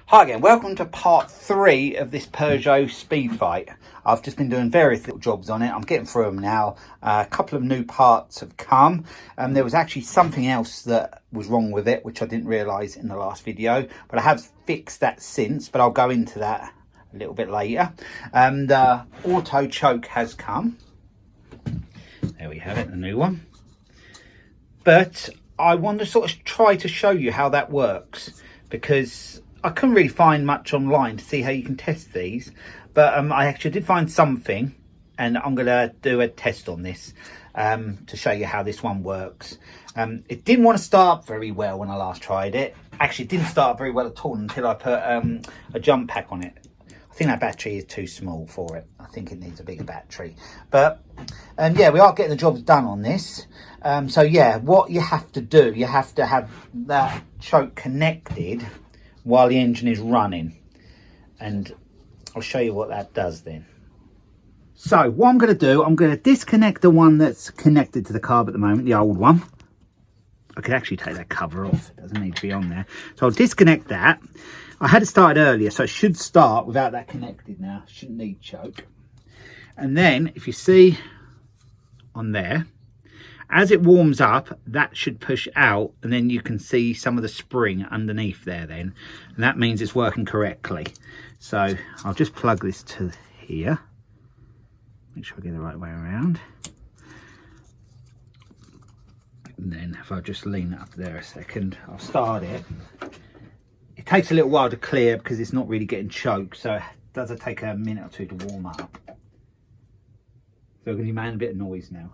Hi again, welcome to part 3 of this Peugeot Speedfight. I've just been doing various little jobs on it. I'm getting through them now. A couple of new parts have come. There was actually something else that was wrong with it, which I didn't realise in the last video. But I have fixed that since, but I'll go into that a little bit later. The auto choke has come. There we have it, the new one. But I want to sort of try to show you how that works, because I couldn't really find much online to see how you can test these, but I actually did find something, and I'm going to do a test on this to show you how this one works. It didn't want to start very well when I last tried it. Actually, it didn't start very well at all until I put a jump pack on it. I think that battery is too small for it. I think it needs a bigger battery. But yeah, we are getting the jobs done on this. So yeah, what you have to do, you have to have that choke connected while the engine is running, and I'll show you what that does then. So what I'm going to do, I'm going to disconnect the one that's connected to the carb at the moment, the old one. I could actually take that cover off, it doesn't need to be on there. So I'll disconnect that. I had it started earlier, so it should start without that connected now. Shouldn't need choke. And then if you see on there, as it warms up, that should push out, and then you can see some of the spring underneath there then, and that means it's working correctly. So I'll just plug this to here, make sure I get the right way around, and then if I just lean it up there a second, I'll start it. It takes a little while to clear because it's not really getting choked, so it does take a minute or two to warm up. So I'm going to make a bit of noise now.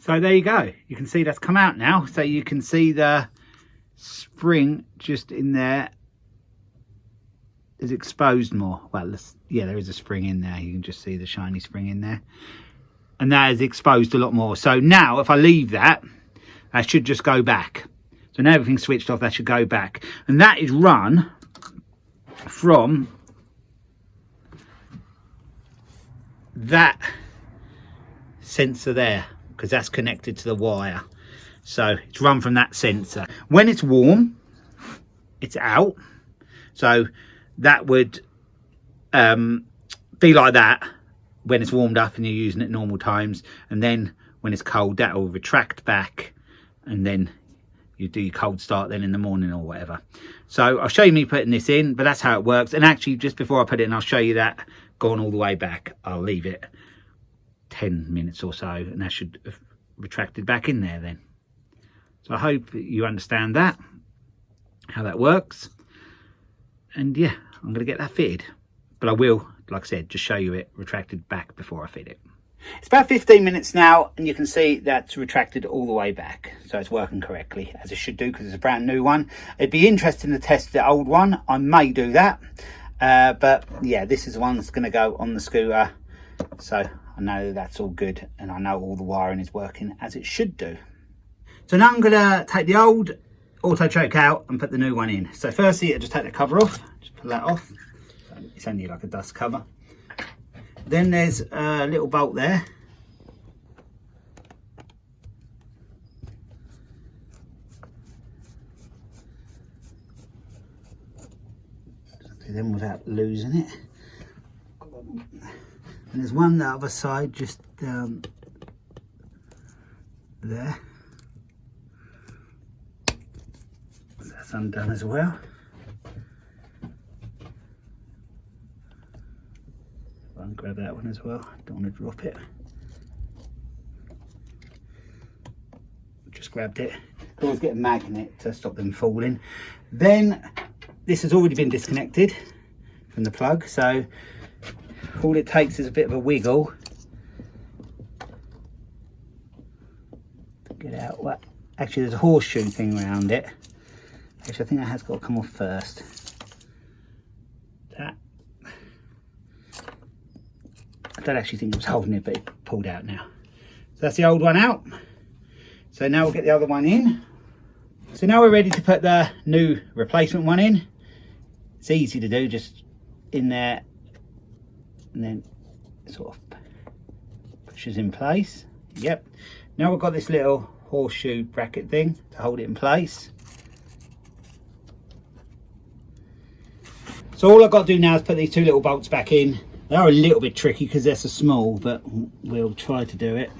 So there you go, you can see that's come out now. So you can see the spring just in there is exposed more. Well, yeah, there is a spring in there. You can just see the shiny spring in there. And that is exposed a lot more. So now if I leave that, that should just go back. So now everything's switched off, that should go back. And that is run from that sensor there, because that's connected to the wire. So it's run from that sensor. When it's warm, it's out. So that would be like that when it's warmed up and you're using it normal times. And then when it's cold, that will retract back, and then you do your cold start then in the morning or whatever. So I'll show you me putting this in, but that's how it works. And actually, just before I put it in, I'll show you that gone all the way back. I'll leave it 10 minutes or so, and that should have retracted back in there then. So I hope you understand that, how that works. And yeah, I'm going to get that fitted, but I will, like I said, just show you it retracted back before I fit it. It's about 15 minutes now, and you can see that's retracted all the way back, so it's working correctly, as it should do, because it's a brand new one. It'd be interesting to test the old one. I may do that, but yeah, this is the one that's going to go on the scooter. So I know that's all good, and I know all the wiring is working as it should do. So now I'm going to take the old auto choke out and put the new one in. So firstly, I just take the cover off, just pull that off. It's only like a dust cover. Then there's a little bolt there. Just do them without losing it. And there's one the other side just down there. That's undone as well. I'll grab that one as well, don't want to drop it. just grabbed it. Always get a magnet to stop them falling. Then this has already been disconnected from the plug, so all it takes is a bit of a wiggle to get out. Well, actually there's a horseshoe thing around it, which I think that has got to come off first. That, I don't actually think it was holding it, but it pulled out now. So that's the old one out. So now we'll get the other one in. So now we're ready to put the new replacement one in. It's easy to do, just in there, and then sort of pushes in place. Yep. Now we've got this little horseshoe bracket thing to hold it in place. So all I've got to do now is put these two little bolts back in. They are a little bit tricky because they're so small, but we'll try to do it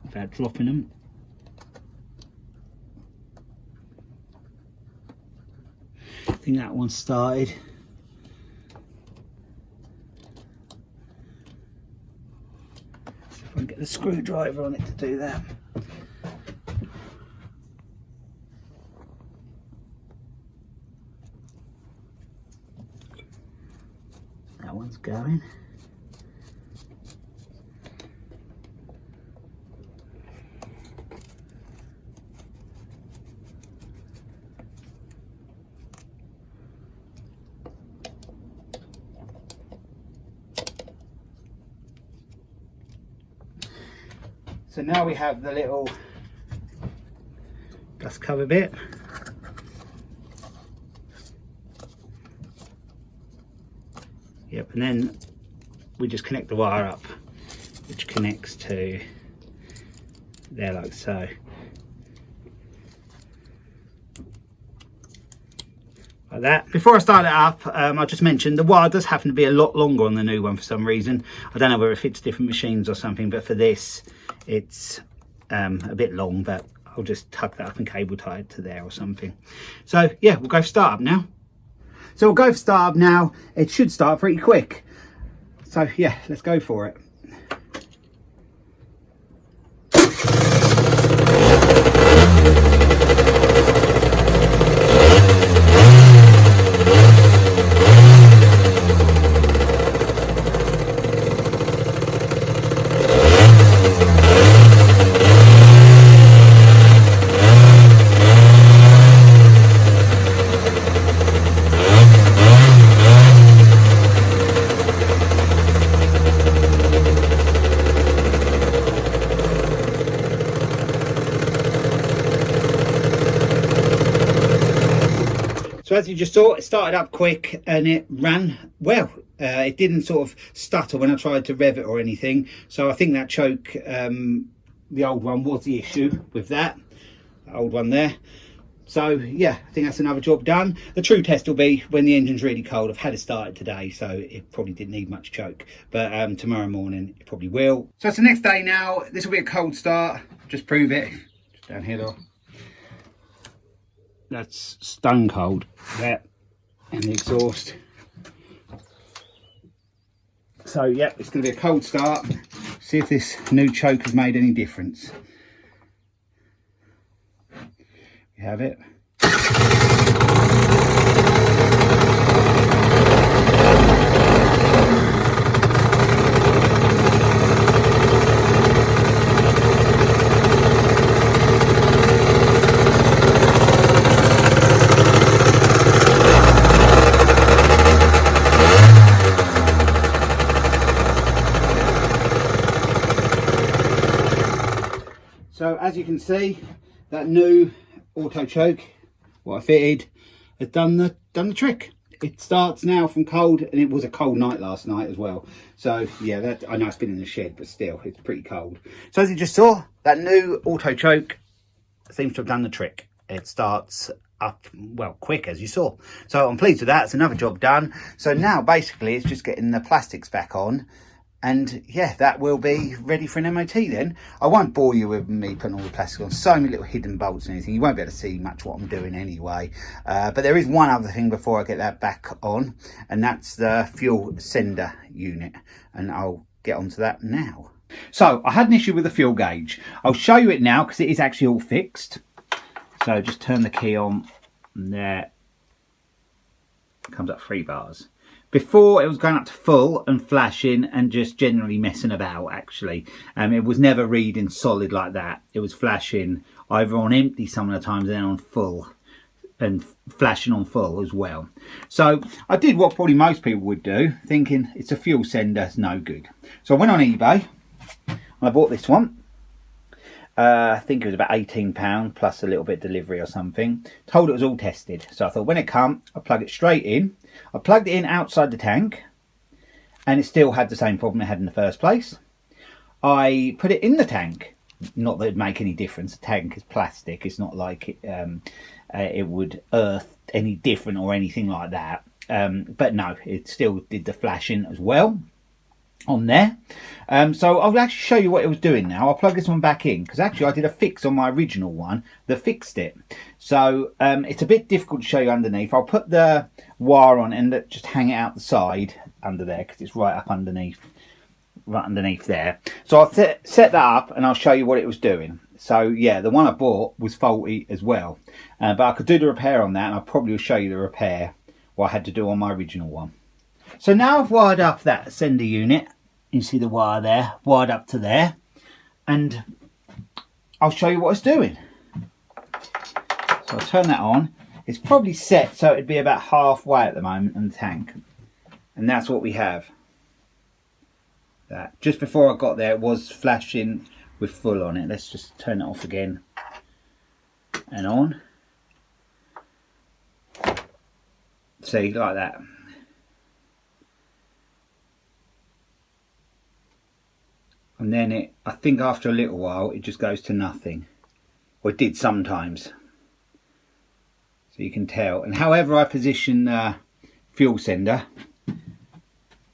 without dropping them. I think that one started. See if I can get the screwdriver on it to do that. That one's going. So now we have the little dust cover bit. Yep, and then we just connect the wire up, which connects to there like so. Like that. Before I start it up, I just mentioned the wire does happen to be a lot longer on the new one for some reason. I don't know whether it fits different machines or something, but for this it's a bit long, but I'll just tuck that up and cable tie it to there or something. So yeah, we'll go for start up now. So we'll go for start up now. It should start pretty quick. So yeah, let's go for it. So as you just saw, it started up quick and it ran well. It didn't sort of stutter when I tried to rev it or anything. So I think that choke, the old one, was the issue with that old one there. So yeah, I think that's another job done. The true test will be when the engine's really cold. I've had it started today, so it probably didn't need much choke. But tomorrow morning, it probably will. So it's the next day now. This will be a cold start. Just prove it. Just down here though. That's stone cold, that, and the exhaust. So yeah, it's going to be a cold start. See if this new choke has made any difference. You have it. So as you can see, that new auto choke, what I fitted, has done the trick. It starts now from cold, and it was a cold night last night as well. So yeah, that, I know it's been in the shed, but still, it's pretty cold. So as you just saw, that new auto choke seems to have done the trick. It starts up, well, quick, as you saw. So I'm pleased with that. It's another job done. So now basically it's just getting the plastics back on. And yeah, that will be ready for an MOT then. I won't bore you with me putting all the plastic on. So many little hidden bolts and anything. You won't be able to see much what I'm doing anyway. But there is one other thing before I get that back on. And that's the fuel sender unit. And I'll get onto that now. So I had an issue with the fuel gauge. I'll show you it now because it is actually all fixed. So just turn the key on and there comes up 3 bars. Before it was going up to full and flashing and just generally messing about actually. It was never reading solid like that. It was flashing either on empty some of the times and then on full and flashing on full as well. So I did what probably most people would do, thinking it's a fuel sender, it's no good. So I went on eBay and I bought this one. I think it was about £18 plus a little bit of delivery or something. Told it was all tested. So I thought when it come, I'll plug it straight in. I plugged it in outside the tank and it still had the same problem it had in the first place. I put it in the tank. Not that it'd make any difference. The tank is plastic. It's not like it would earth any different or anything like that. But no, it still did the flashing as well on there. So I'll actually show you what it was doing now. I'll plug this one back in because actually I did a fix on my original one that fixed it. So it's a bit difficult to show you underneath. I'll put the wire on and just hang it out the side under there because it's right up underneath, right underneath there. So I'll set that up and I'll show you what it was doing. So yeah, the one I bought was faulty as well, but I could do the repair on that and I'll probably show you the repair what I had to do on my original one. So now I've wired up that sender unit. You see the wire there, wired up to there, and I'll show you what it's doing. So I'll turn that on. It's probably set so it'd be about halfway at the moment in the tank, and that's what we have. That just before I got there, it was flashing with full on it. Let's just turn it off again and on. See, like that. And then I think after a little while it just goes to nothing, or it did sometimes, so you can tell. And however I position the fuel sender,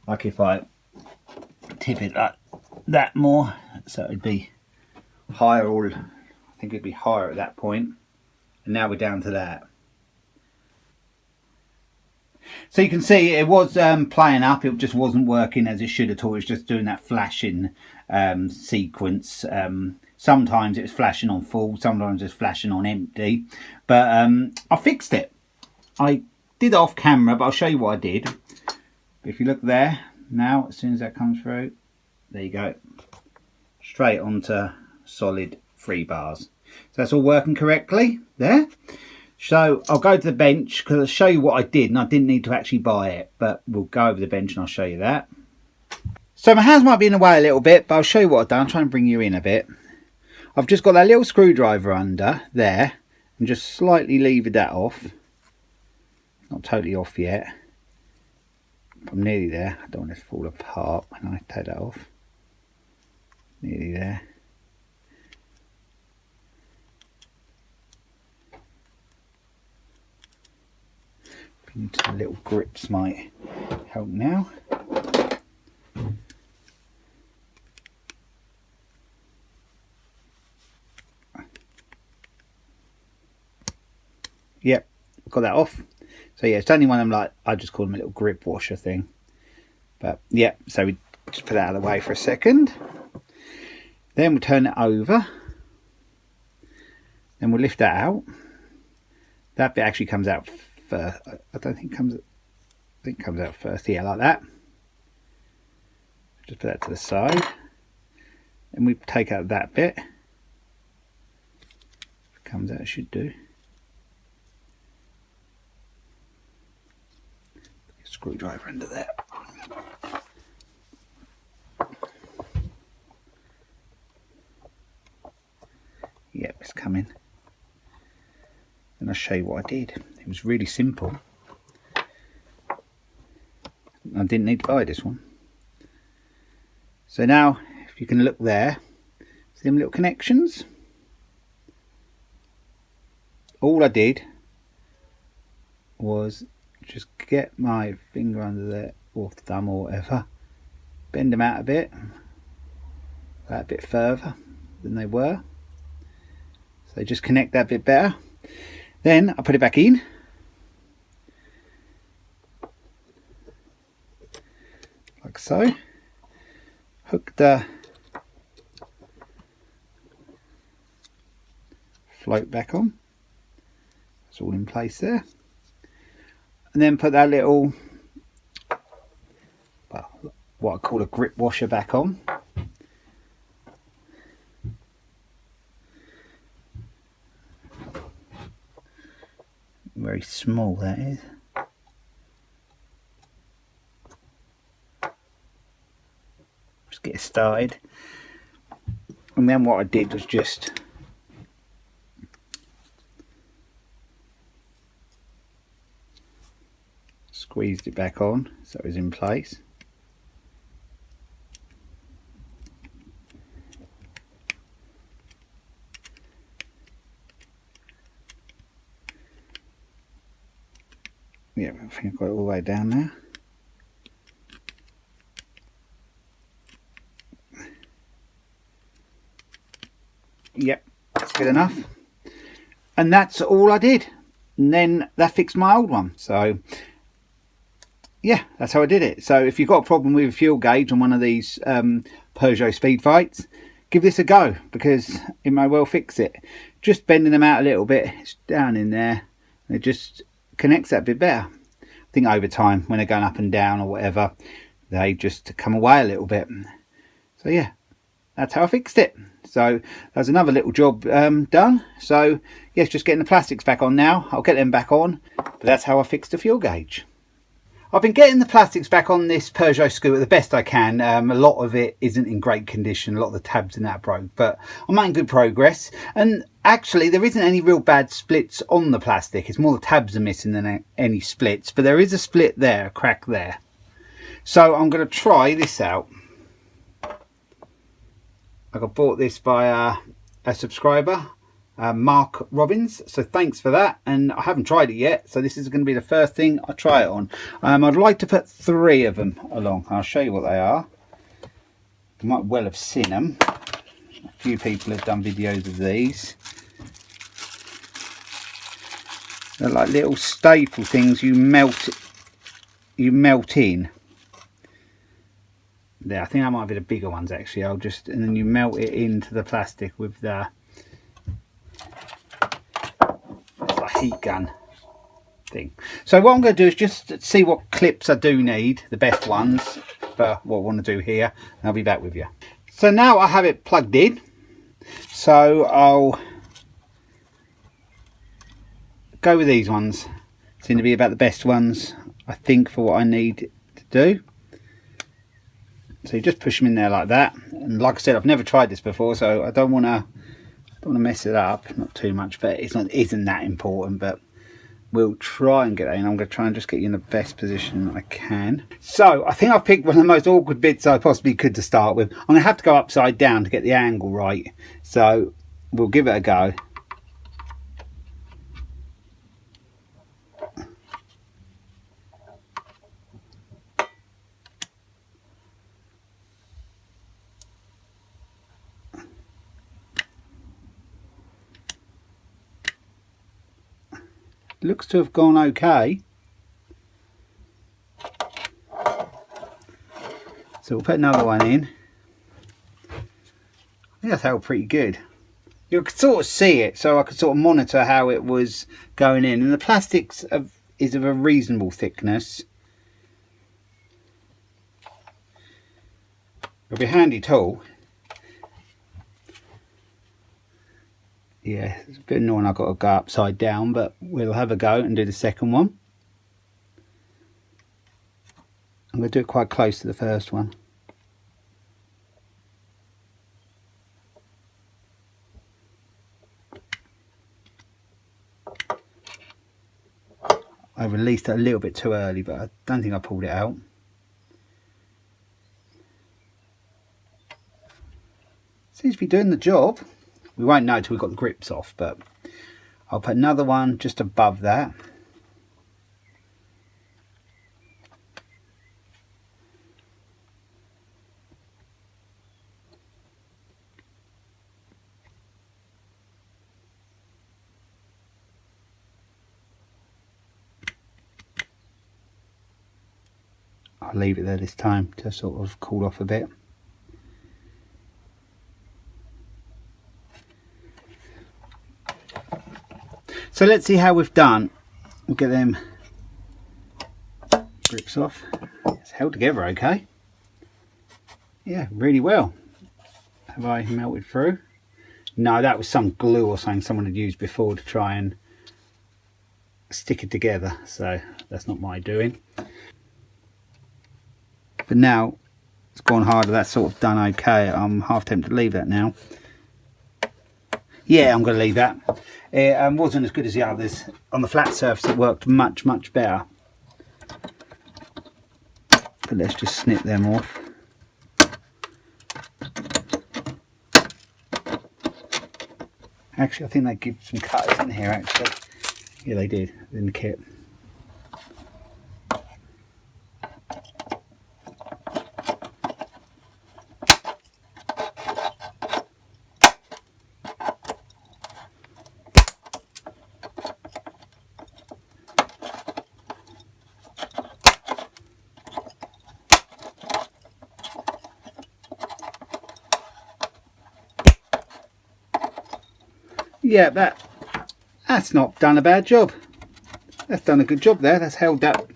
like if I tip it like that more, so it'd be higher, or I think it'd be higher at that point, and now we're down to that. So you can see it was playing up, it just wasn't working as it should at all. It was just doing that flashing sequence. Sometimes it was flashing on full, sometimes it was flashing on empty, but I fixed it. I did off camera, but I'll show you what I did. If you look there now, as soon as that comes through, there you go, straight onto solid 3 bars. So that's all working correctly there. So I'll go to the bench because I'll show you what I did, and I didn't need to actually buy it, but we'll go over the bench and I'll show you that. So my hands might be in the way a little bit, but I'll show you what I've done. I'll try and bring you in a bit. I've just got that little screwdriver under there and just slightly levered that off. Not totally off yet. I'm nearly there. I don't want it to fall apart when I take that off. Nearly there. Into little grips might help now. Yep, got that off. So yeah, it's only one of them, like, I just call them a little grip washer thing. But yeah, so we just put that out of the way for a second. Then we'll turn it over. Then we'll lift that out. That bit actually comes out first. I don't think it comes, I think it comes out first. Yeah, like that. Just put that to the side. And we take out that bit. If it comes out, it should do. Screwdriver under there. Yep, it's coming. And I'll show you what I did. It was really simple. I didn't need to buy this one. So now, if you can look there, see them little connections? All I did was just get my finger under there, or thumb or whatever, bend them out a bit further than they were, so they just connect that bit better. Then I put it back in, like so, hook the float back on. It's all in place there. And then put that little, well, what I call a grip washer back on. Very small that is. Just get it started. And then what I did was just squeezed it back on so it was in place. Yeah, I think I've got it all the way down there. Yep, that's good enough. And that's all I did. And then that fixed my old one. So yeah, that's how I did it. So if you've got a problem with a fuel gauge on one of these Peugeot Speedfights, give this a go, because it may well fix it. Just bending them out a little bit, it's down in there, and it just connects that bit better. I think over time, when they're going up and down or whatever, they just come away a little bit. So yeah, that's how I fixed it. So there's another little job done. So yes, just getting the plastics back on now. I'll get them back on, but that's how I fixed the fuel gauge. I've been getting the plastics back on this Peugeot scooter the best I can. A lot of it isn't in great condition. A lot of the tabs in that broke, but I'm making good progress. And actually, there isn't any real bad splits on the plastic. It's more the tabs are missing than any splits. But there is a split there, a crack there. So I'm going to try this out. I got bought this by a subscriber, Mark Robbins, so thanks for that. And I haven't tried it yet, so this is going to be the first thing I try it on. I'd like to put 3 of them along. I'll show you what they are. You might well have seen them. A few people have done videos of these. They're like little staple things you melt in. There, I think that might be the bigger ones actually. And then you melt it into the plastic with the, it's like heat gun thing. So what I'm going to do is just see what clips I do need, the best ones for what I want to do here, and I'll be back with you. So now I have it plugged in, so I'll go with these ones. Seem to be about the best ones, I think, for what I need to do. So you just push them in there like that, and like I said, I've never tried this before, so I don't want to mess it up. Not too much, but it isn't that important. But we'll try and get that in. I'm going to try and just get you in the best position I can. So I think I've picked one of the most awkward bits I possibly could to start with. I'm going to have to go upside down to get the angle right. So we'll give it a go. Looks to have gone okay. So we'll put another one in. I think that's held pretty good. You could sort of see it, so I could sort of monitor how it was going in. And the plastics is of a reasonable thickness. It'll be a handy tool. Yeah, it's a bit annoying I've got to go upside down, but we'll have a go and do the second one. I'm going to do it quite close to the first one. I released it a little bit too early, but I don't think I pulled it out. Seems to be doing the job. We won't know till we've got the grips off, but I'll put another one just above that. I'll leave it there this time to sort of cool off a bit. So let's see how we've done. We'll get them grips off. It's held together okay. Yeah, really well. Have I melted through? No, that was some glue or something someone had used before to try and stick it together, so that's not my doing. But now it's gone harder, that's sort of done okay. I'm half tempted to leave that now. Yeah, I'm going to leave that. It wasn't as good as the others. On the flat surface it worked much better. But let's just snip them off. Actually, I think they give some cutters in here actually. Yeah, they did in the kit. Yeah, that's not done a bad job. That's done a good job there. That's held that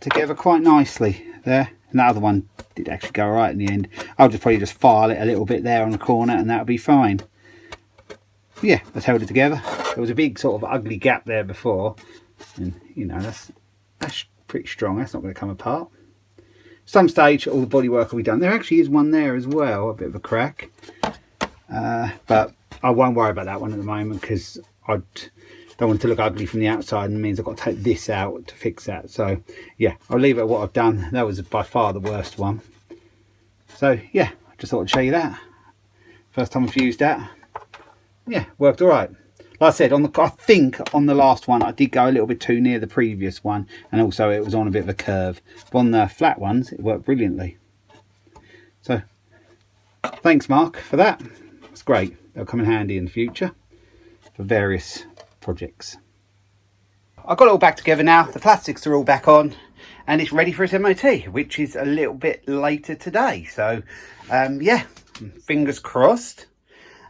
together quite nicely there. And the other one did actually go right in the end. I'll probably just file it a little bit there on the corner and that'll be fine. Yeah, that's held it together. There was a big sort of ugly gap there before. And you know, that's pretty strong. That's not going to come apart. Some stage all the bodywork will be done. There actually is one there as well, a bit of a crack. But I won't worry about that one at the moment because I don't want it to look ugly from the outside, and it means I've got to take this out to fix that. So yeah, I'll leave it at what I've done. That was by far the worst one. So yeah, I just thought I'd show you that. First time I've used that. Yeah, worked all right. Like I said, I think on the last one I did go a little bit too near the previous one, and also it was on a bit of a curve. But on the flat ones it worked brilliantly. So thanks Mark for that. It's great. They'll come in handy in the future for various projects. I've got it all back together now. The plastics are all back on and it's ready for its MOT, which is a little bit later today. So yeah, fingers crossed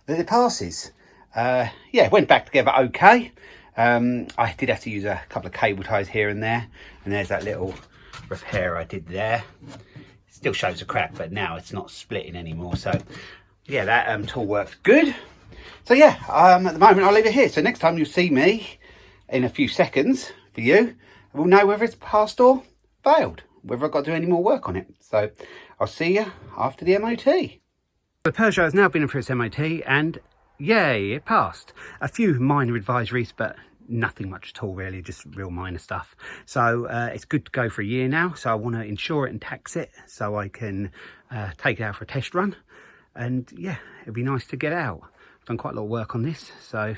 that it passes. Yeah, it went back together okay. I did have to use a couple of cable ties here and there, and there's that little repair I did there. Still shows a crack, but now it's not splitting anymore. So yeah, that tool works good. So yeah, at the moment I'll leave it here. So next time you'll see me in a few seconds for you, we'll know whether it's passed or failed, whether I've got to do any more work on it. So I'll see you after the MOT. The Peugeot has now been in for its MOT and yay, it passed. A few minor advisories, but nothing much at all really, just real minor stuff. So it's good to go for a year now. So I want to insure it and tax it so I can take it out for a test run. And yeah, it'd be nice to get out. I've done quite a lot of work on this, so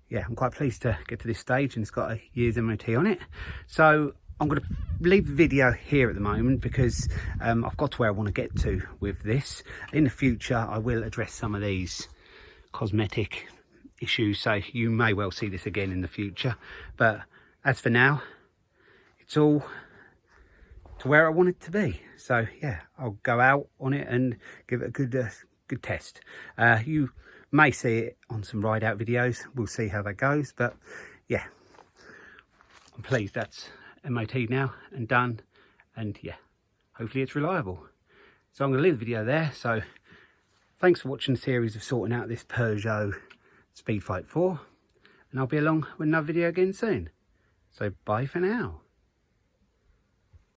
yeah, I'm quite pleased to get to this stage, and it's got a year's MOT on it. So I'm going to leave the video here at the moment because I've got to where I want to get to with this. In the future I will address some of these cosmetic issues, so you may well see this again in the future, but as for now it's all to where I want it to be. So yeah, I'll go out on it and give it a good test. You may see it on some ride out videos. We'll see how that goes, but yeah, I'm pleased that's MOT now and done, and yeah, hopefully it's reliable. So I'm going to leave the video there. So thanks for watching the series of sorting out this Peugeot Speedfight 4, and I'll be along with another video again soon. So bye for now.